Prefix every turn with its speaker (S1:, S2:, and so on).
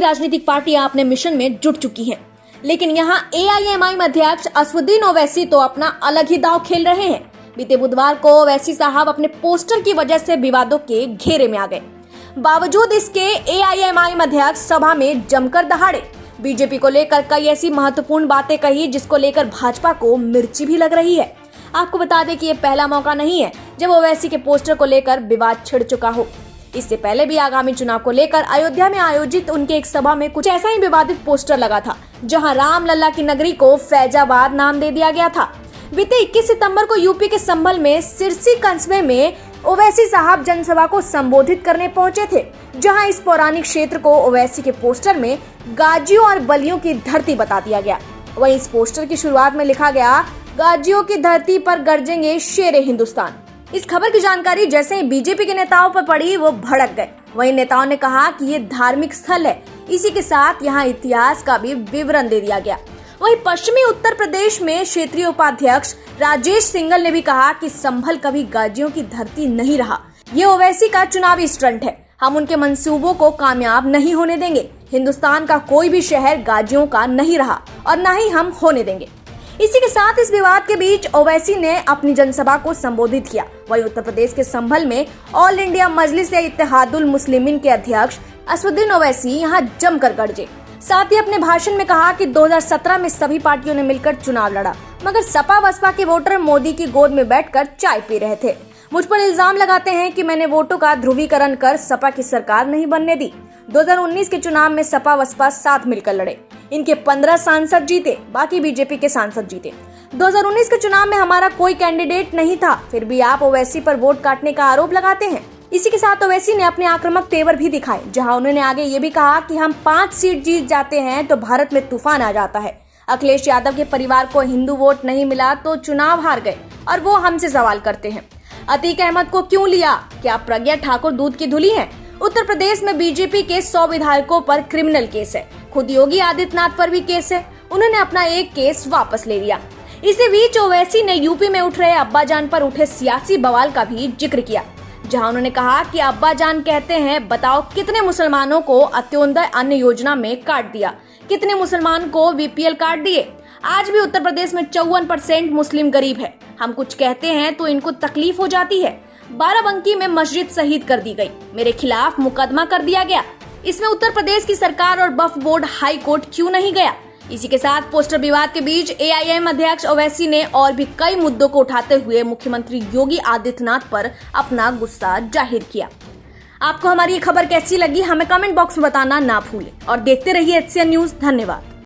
S1: राजनीतिक पार्टियां अपने मिशन में जुट चुकी हैं। लेकिन यहाँ AIMIM अध्यक्ष असदुद्दीन ओवैसी तो अपना अलग ही दांव खेल रहे हैं। बीते बुधवार को ओवैसी साहब अपने पोस्टर की वजह से विवादों के घेरे में आ गए। बावजूद इसके AIMIM अध्यक्ष सभा में जमकर दहाड़े। बीजेपी को लेकर कई ऐसी महत्वपूर्ण बातें कही जिसको लेकर भाजपा को मिर्ची भी लग रही है। आपको बता दें कि ये पहला मौका नहीं है जब ओवैसी के पोस्टर को लेकर विवाद छिड़ चुका हो। इससे पहले भी आगामी चुनाव को लेकर अयोध्या में आयोजित उनके एक सभा में कुछ ऐसा ही विवादित पोस्टर लगा था, जहां राम लल्ला की नगरी को फैजाबाद नाम दे दिया गया था। बीते 21 सितंबर को यूपी के संभल में सिरसी कस्बे में ओवैसी साहब जनसभा को संबोधित करने पहुंचे थे, जहां इस पौराणिक क्षेत्र को ओवैसी के पोस्टर में गाजियों और बलियों की धरती बता दिया गया। वहीं इस पोस्टर की शुरुआत में लिखा गया, गाजियों की धरती पर गरजेंगे शेरे हिंदुस्तान। इस खबर की जानकारी जैसे ही बीजेपी के नेताओं पर पड़ी, वो भड़क गए। वहीं नेताओं ने कहा कि ये धार्मिक स्थल है, इसी के साथ यहाँ इतिहास का भी विवरण दे दिया गया। वहीं पश्चिमी उत्तर प्रदेश में क्षेत्रीय उपाध्यक्ष राजेश सिंगल ने भी कहा कि संभल कभी गाजियों की धरती नहीं रहा। ये ओवैसी का चुनावी स्टंट है, हम उनके मंसूबों को कामयाब नहीं होने देंगे। हिंदुस्तान का कोई भी शहर गाजियों का नहीं रहा और न ही हम होने देंगे। इसी के साथ इस विवाद के बीच ओवैसी ने अपनी जनसभा को संबोधित किया। वहीं उत्तर प्रदेश के संभल में ऑल इंडिया मजलिस-ए-इत्तेहादुल मुस्लिमीन के अध्यक्ष असदुद्दीन ओवैसी यहां जमकर गरजे। साथ ही अपने भाषण में कहा कि 2017 में सभी पार्टियों ने मिलकर चुनाव लड़ा, मगर सपा बसपा के वोटर मोदी की गोद में बैठकर चाय पी रहे थे। मुझ पर इल्जाम लगाते हैं कि मैंने वोटों का ध्रुवीकरण कर सपा की सरकार नहीं बनने दी। 2019 के चुनाव में सपा बसपा साथ मिलकर लड़े, इनके 15 सांसद जीते, बाकी बीजेपी के सांसद जीते। 2019 के चुनाव में हमारा कोई कैंडिडेट नहीं था, फिर भी आप ओवैसी पर वोट काटने का आरोप लगाते हैं। इसी के साथ ओवैसी ने अपने आक्रामक तेवर भी दिखाए, जहां उन्होंने आगे ये भी कहा कि हम 5 सीट जीत जाते हैं तो भारत में तूफान आ जाता है। अखिलेश यादव के परिवार को हिंदू वोट नहीं मिला तो चुनाव हार गए और वो हमसे सवाल करते हैं, अतीक अहमद को क्यों लिया? क्या प्रज्ञा ठाकुर दूध की धुली है? उत्तर प्रदेश में बीजेपी के 100 विधायकों पर क्रिमिनल केस है, खुद योगी आदित्यनाथ पर भी केस है, उन्होंने अपना एक केस वापस ले लिया। इसी बीच ओवैसी ने यूपी में उठ रहे अब्बाजान पर उठे सियासी बवाल का भी जिक्र किया, जहां उन्होंने कहा कि अब्बाजान कहते हैं, बताओ कितने मुसलमानों को अंत्योदय अन्न योजना में काट दिया, कितने मुसलमान को BPL काट दिए। आज भी उत्तर प्रदेश में 54% मुस्लिम गरीब है, हम कुछ कहते हैं तो इनको तकलीफ हो जाती है। बाराबंकी में मस्जिद शहीद कर दी गई, मेरे खिलाफ मुकदमा कर दिया गया, इसमें उत्तर प्रदेश की सरकार और वक्फ बोर्ड हाई कोर्ट क्यों नहीं गया? इसी के साथ पोस्टर विवाद के बीच AIM अध्यक्ष ओवैसी ने और भी कई मुद्दों को उठाते हुए मुख्यमंत्री योगी आदित्यनाथ पर अपना गुस्सा जाहिर किया। आपको हमारी ये खबर कैसी लगी, हमें कमेंट बॉक्स में बताना ना भूलें और देखते रहिए HCN न्यूज। धन्यवाद।